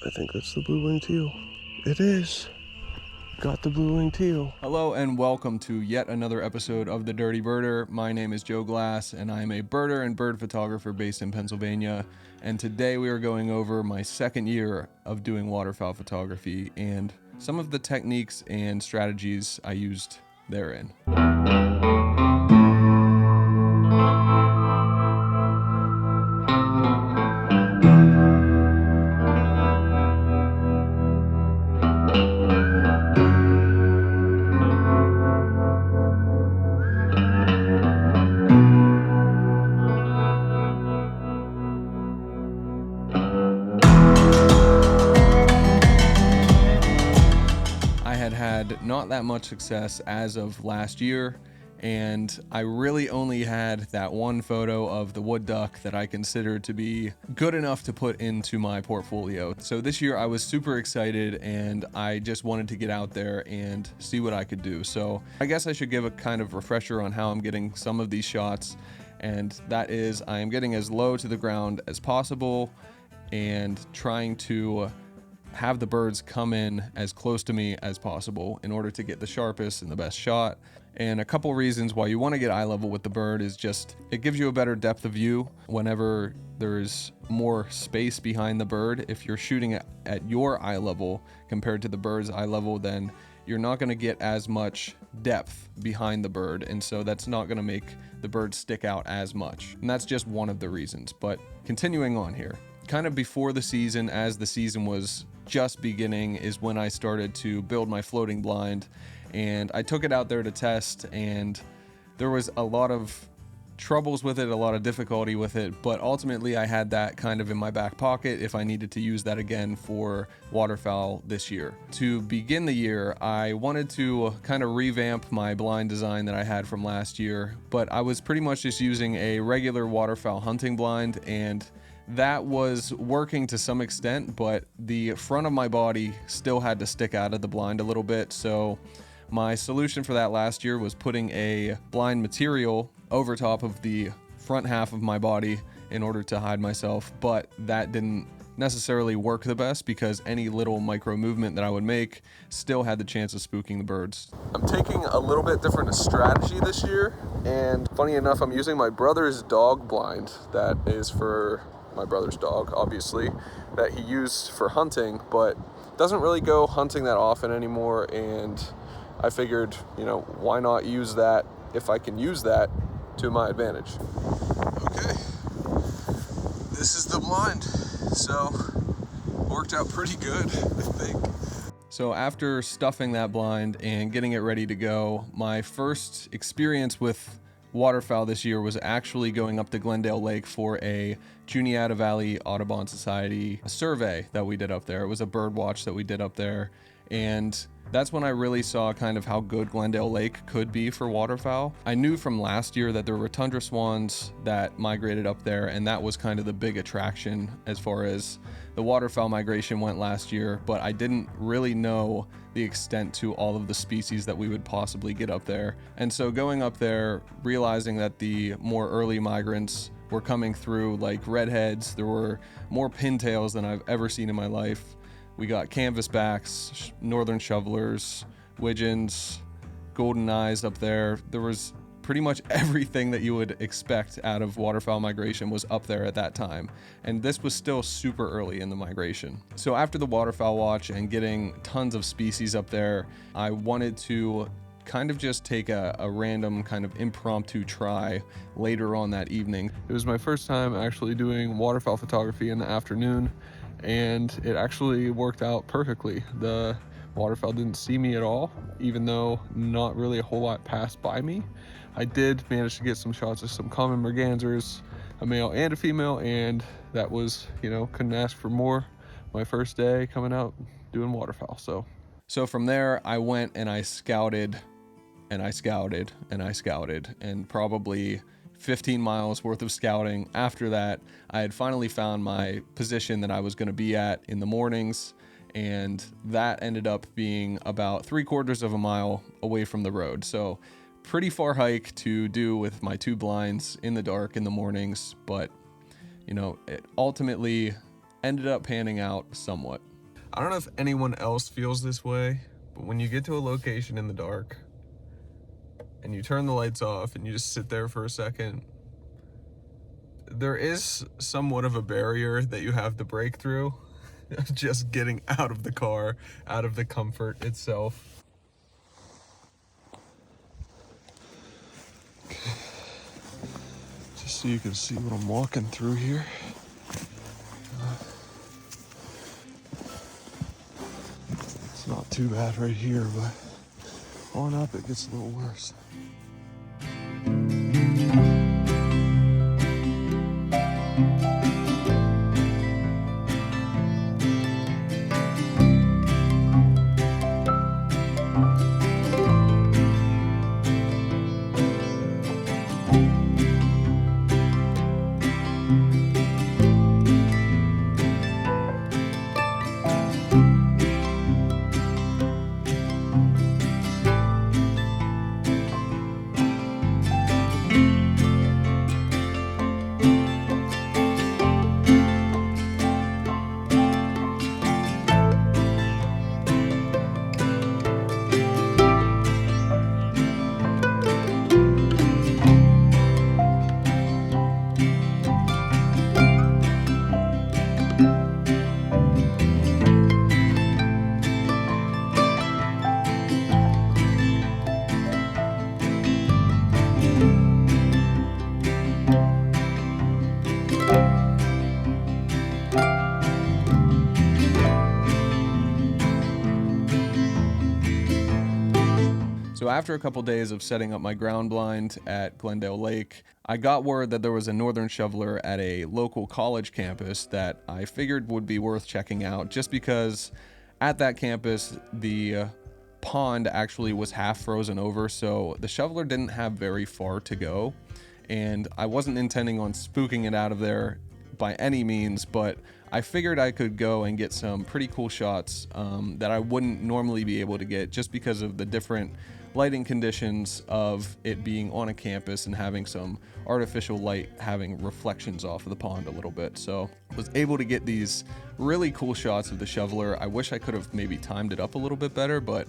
I think that's the blue-winged teal. It is. Got the blue-winged teal. Hello and welcome to yet another episode of The Dirty Birder. My name is Joe Glass and I am a birder and bird photographer based in Pennsylvania. And today we are going over my second year of doing waterfowl photography and some of the techniques and strategies I used therein. Had not that much success as of last year, and I really only had that one photo of the wood duck that I considered to be good enough to put into my portfolio. So this year I was super excited and I just wanted to get out there and see what I could do. So I guess I should give a kind of refresher on how I'm getting some of these shots, and that is I am getting as low to the ground as possible and trying to have the birds come in as close to me as possible in order to get the sharpest and the best shot. And a couple reasons why you want to get eye level with the bird is just it gives you a better depth of view whenever there's more space behind the bird. If you're shooting at your eye level compared to the bird's eye level, then you're not going to get as much depth behind the bird, and so that's not going to make the bird stick out as much. And that's just one of the reasons. But continuing on here, kind of before the season, as the season was just beginning, is when I started to build my floating blind, and I took it out there to test, and there was a lot of troubles with it, a lot of difficulty with it, but ultimately I had that kind of in my back pocket if I needed to use that again for waterfowl this year. To begin the year, I wanted to kind of revamp my blind design that I had from last year, but I was pretty much just using a regular waterfowl hunting blind, and that was working to some extent, but the front of my body still had to stick out of the blind a little bit. So my solution for that last year was putting a blind material over top of the front half of my body in order to hide myself, but that didn't necessarily work the best because any little micro movement that I would make still had the chance of spooking the birds. I'm taking a little bit different strategy this year, and funny enough, I'm using my brother's dog blind that is for my brother's dog, obviously, that he used for hunting, but doesn't really go hunting that often anymore. And I figured, why not use that if I can use that to my advantage? Okay, this is the blind. So, worked out pretty good, I think. So after stuffing that blind and getting it ready to go, my first experience with waterfowl this year was actually going up to Glendale Lake for a Juniata Valley Audubon Society survey that we did up there. It was a bird watch that we did up there, and that's when I really saw kind of how good Glendale Lake could be for waterfowl. I knew from last year that there were tundra swans that migrated up there, and that was kind of the big attraction as far as the waterfowl migration went last year, but I didn't really know the extent to all of the species that we would possibly get up there. And so going up there, realizing that the more early migrants were coming through, like redheads, there were more pintails than I've ever seen in my life. We got canvasbacks, northern shovelers, wigeons, goldeneyes up there. There was pretty much everything that you would expect out of waterfowl migration was up there at that time. And this was still super early in the migration. So after the waterfowl watch and getting tons of species up there, I wanted to kind of just take a random kind of impromptu try later on that evening. It was my first time actually doing waterfowl photography in the afternoon, and it actually worked out perfectly. The waterfowl didn't see me at all, even though not really a whole lot passed by me. I did manage to get some shots of some common mergansers, a male and a female, and that was, couldn't ask for more. My first day coming out doing waterfowl. So from there, I went and I scouted, and I scouted, and I scouted, and probably 15 miles worth of scouting. After that, I had finally found my position that I was going to be at in the mornings, and that ended up being about 3/4 of a mile away from the road. So pretty far hike to do with my two blinds in the dark in the mornings, but it ultimately ended up panning out somewhat. I don't know if anyone else feels this way, but when you get to a location in the dark and you turn the lights off and you just sit there for a second, there is somewhat of a barrier that you have to break through. Just getting out of the car, out of the comfort itself. Just so you can see what I'm walking through here. It's not too bad right here, but on up it gets a little worse. So after a couple days of setting up my ground blind at Glendale Lake, I got word that there was a northern shoveler at a local college campus that I figured would be worth checking out, just because at that campus the pond actually was half frozen over, so the shoveler didn't have very far to go, and I wasn't intending on spooking it out of there by any means, but I figured I could go and get some pretty cool shots that I wouldn't normally be able to get, just because of the different lighting conditions of it being on a campus and having some artificial light having reflections off of the pond a little bit. So was able to get these really cool shots of the shoveler. I wish I could have maybe timed it up a little bit better, but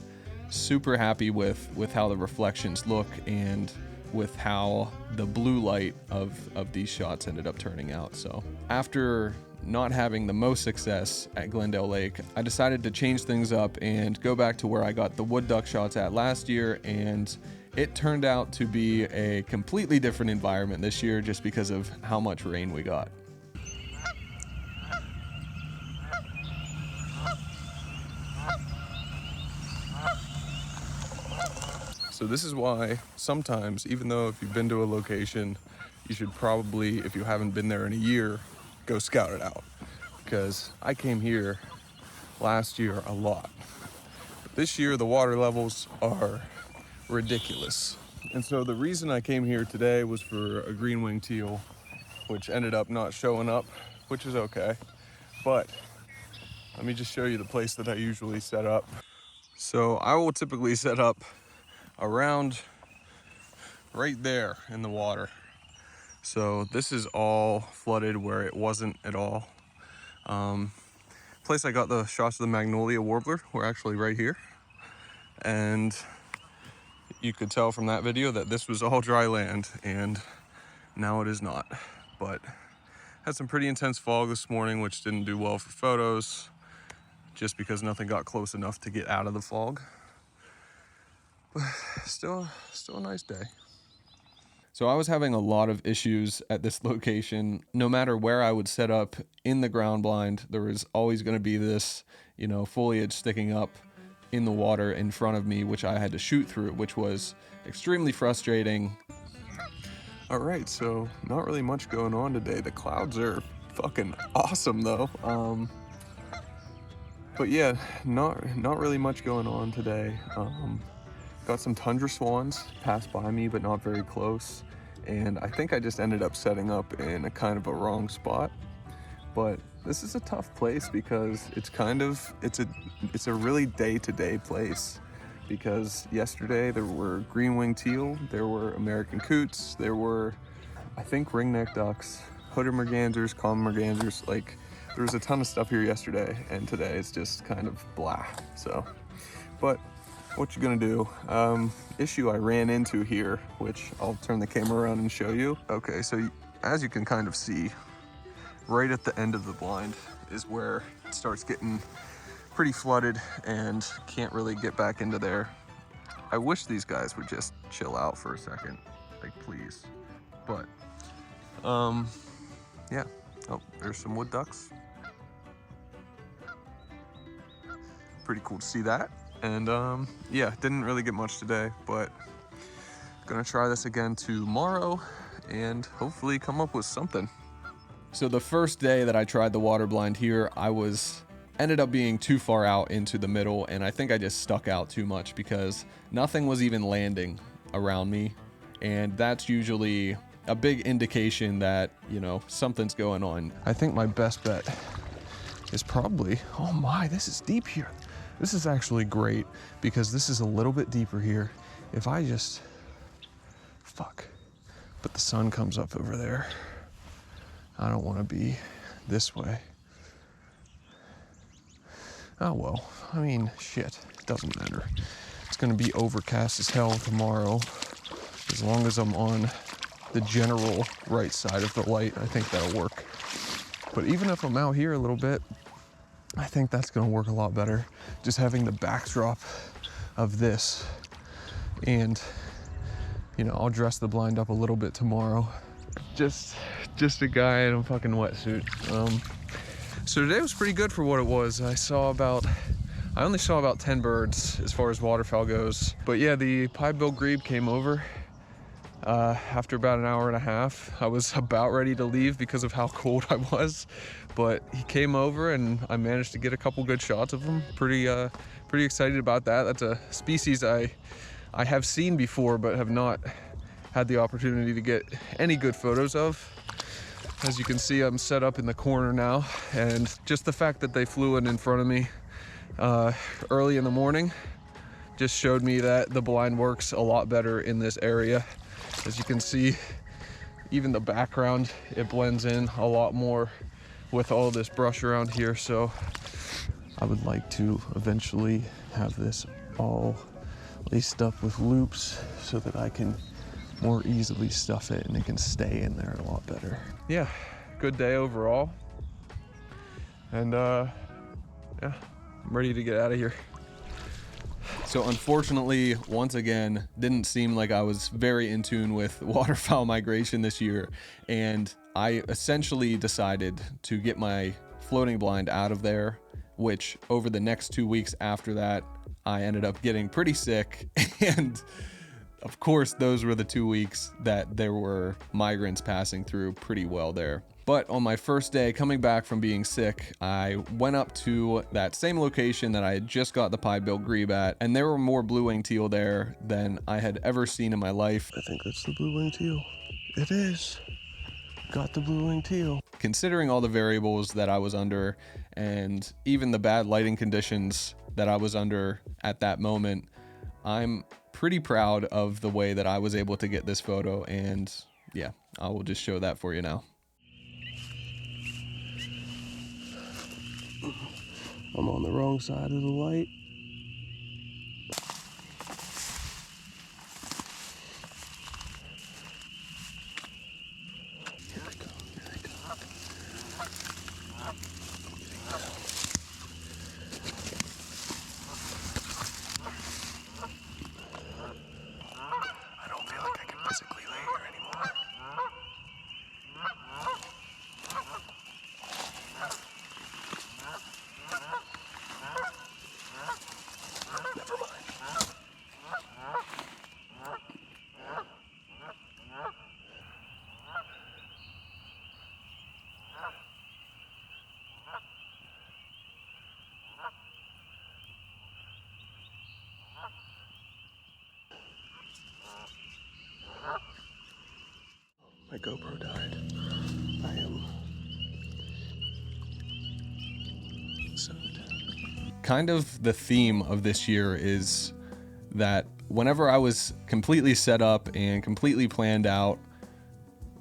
super happy with how the reflections look and with how the blue light of these shots ended up turning out. So after not having the most success at Glendale Lake, I decided to change things up and go back to where I got the wood duck shots at last year, and it turned out to be a completely different environment this year just because of how much rain we got. So this is why sometimes, even though if you've been to a location, you should probably, if you haven't been there in a year, go scout it out, because I came here last year a lot, but this year the water levels are ridiculous. And so the reason I came here today was for a green-winged teal, which ended up not showing up, which is okay. But let me just show you the place that I usually set up. So I will typically set up around right there in the water. So this is all flooded where it wasn't at all. Place I got the shots of the magnolia warbler were actually right here. And you could tell from that video that this was all dry land, and now it is not. But had some pretty intense fog this morning, which didn't do well for photos, just because nothing got close enough to get out of the fog. But still a nice day. So I was having a lot of issues at this location. No matter where I would set up in the ground blind, there was always going to be this, foliage sticking up in the water in front of me, which I had to shoot through, which was extremely frustrating. All right, so not really much going on today. The clouds are fucking awesome though. But yeah, not really much going on today. Got some tundra swans pass by me, but not very close. And I think I just ended up setting up in a kind of a wrong spot. But this is a tough place because it's a really day-to-day place. Because yesterday there were green-winged teal, there were American coots, there were, I think, ringneck ducks, hooded mergansers, common mergansers. Like, there was a ton of stuff here yesterday, and today it's just kind of blah. So, but what you're gonna do, issue I ran into here, which I'll turn the camera around and show you. Okay, so as you can kind of see, right at the end of the blind is where it starts getting pretty flooded and can't really get back into there. I wish these guys would just chill out for a second, like please. But, yeah. Oh, there's some wood ducks. Pretty cool to see that. And yeah, didn't really get much today, but gonna try this again tomorrow and hopefully come up with something. So the first day that I tried the water blind here, I ended up being too far out into the middle, and I think I just stuck out too much because nothing was even landing around me. And that's usually a big indication that, you know, something's going on. I think my best bet is probably, oh my, this is deep here. This is actually great because this is a little bit deeper here. If I just, but the sun comes up over there. I don't want to be this way. Oh well, I mean, shit, it doesn't matter. It's gonna be overcast as hell tomorrow. As long as I'm on the general right side of the light, I think that'll work. But even if I'm out here a little bit, I think that's gonna work a lot better. Just having the backdrop of this, and you know, I'll dress the blind up a little bit tomorrow. Just a guy in a fucking wetsuit. So today was pretty good for what it was. I only saw about 10 birds as far as waterfowl goes. But yeah, the pied-billed grebe came over after about an hour and a half. I was about ready to leave because of how cold I was, but he came over and I managed to get a couple good shots of him. Pretty excited about that. That's a species I have seen before, but have not had the opportunity to get any good photos of. As you can see, I'm set up in the corner now, and just the fact that they flew in front of me early in the morning just showed me that the blind works a lot better in this area. As you can see, even the background, it blends in a lot more with all this brush around here. So I would like to eventually have this all laced up with loops so that I can more easily stuff it and it can stay in there a lot better. Yeah, good day overall. And yeah, I'm ready to get out of here. So unfortunately, once again, didn't seem like I was very in tune with waterfowl migration this year. And I essentially decided to get my floating blind out of there, which over the next 2 weeks after that, I ended up getting pretty sick. And of course, those were the 2 weeks that there were migrants passing through pretty well there. But on my first day coming back from being sick, I went up to that same location that I had just got the pied-billed grebe at, and there were more blue-winged teal there than I had ever seen in my life. I think that's the blue-winged teal. It is. Got the blue-winged teal. Considering all the variables that I was under, and even the bad lighting conditions that I was under at that moment, I'm pretty proud of the way that I was able to get this photo, and yeah, I will just show that for you now. I'm on the wrong side of the light. Here they come, here they come. I don't feel like I can physically lay here anymore. Never mind. My GoPro died. I am soaked. Kind of the theme of this year is that whenever I was completely set up and completely planned out,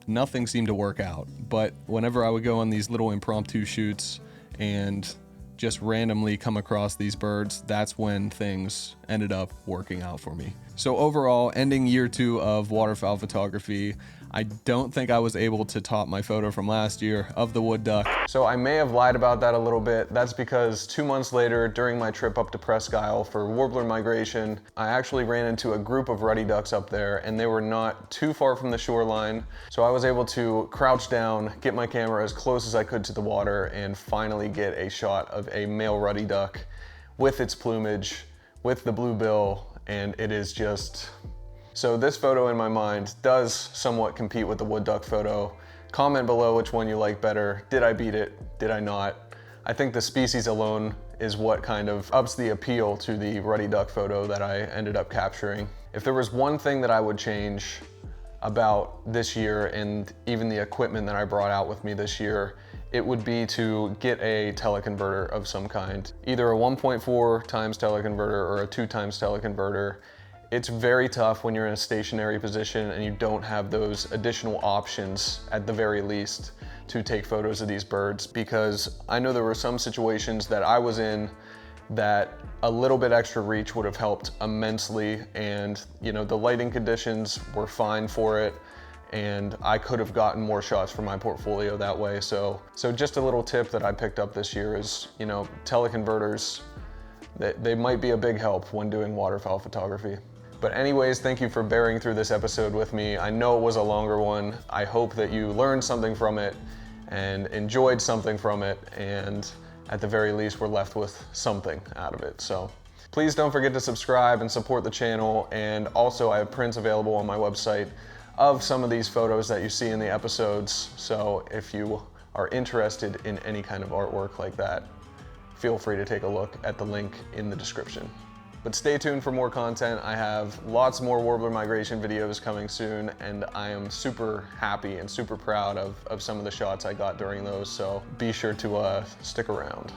nothing seemed to work out. But whenever I would go on these little impromptu shoots and just randomly come across these birds, that's when things ended up working out for me. So overall, ending year 2 of waterfowl photography, I don't think I was able to top my photo from last year of the wood duck. So I may have lied about that a little bit. That's because 2 months later, during my trip up to Presque Isle for warbler migration, I actually ran into a group of ruddy ducks up there, and they were not too far from the shoreline. So I was able to crouch down, get my camera as close as I could to the water, and finally get a shot of a male ruddy duck with its plumage, with the blue bill, and it is just... So this photo in my mind does somewhat compete with the wood duck photo. Comment below which one you like better. Did I beat it? Did I not? I think the species alone is what kind of ups the appeal to the ruddy duck photo that I ended up capturing. If there was one thing that I would change about this year and even the equipment that I brought out with me this year, it would be to get a teleconverter of some kind. Either a 1.4 times teleconverter or a 2 times teleconverter. It's very tough when you're in a stationary position and you don't have those additional options at the very least to take photos of these birds, because I know there were some situations that I was in that a little bit extra reach would have helped immensely, and you know, the lighting conditions were fine for it and I could have gotten more shots for my portfolio that way. So just a little tip that I picked up this year is, you know, teleconverters, they might be a big help when doing waterfowl photography. But anyways, thank you for bearing through this episode with me. I know it was a longer one. I hope that you learned something from it and enjoyed something from it, and at the very least, we're left with something out of it. So please don't forget to subscribe and support the channel. And also, I have prints available on my website of some of these photos that you see in the episodes. So if you are interested in any kind of artwork like that, feel free to take a look at the link in the description. But stay tuned for more content. I have lots more warbler migration videos coming soon, and I am super happy and super proud of some of the shots I got during those, so be sure to stick around.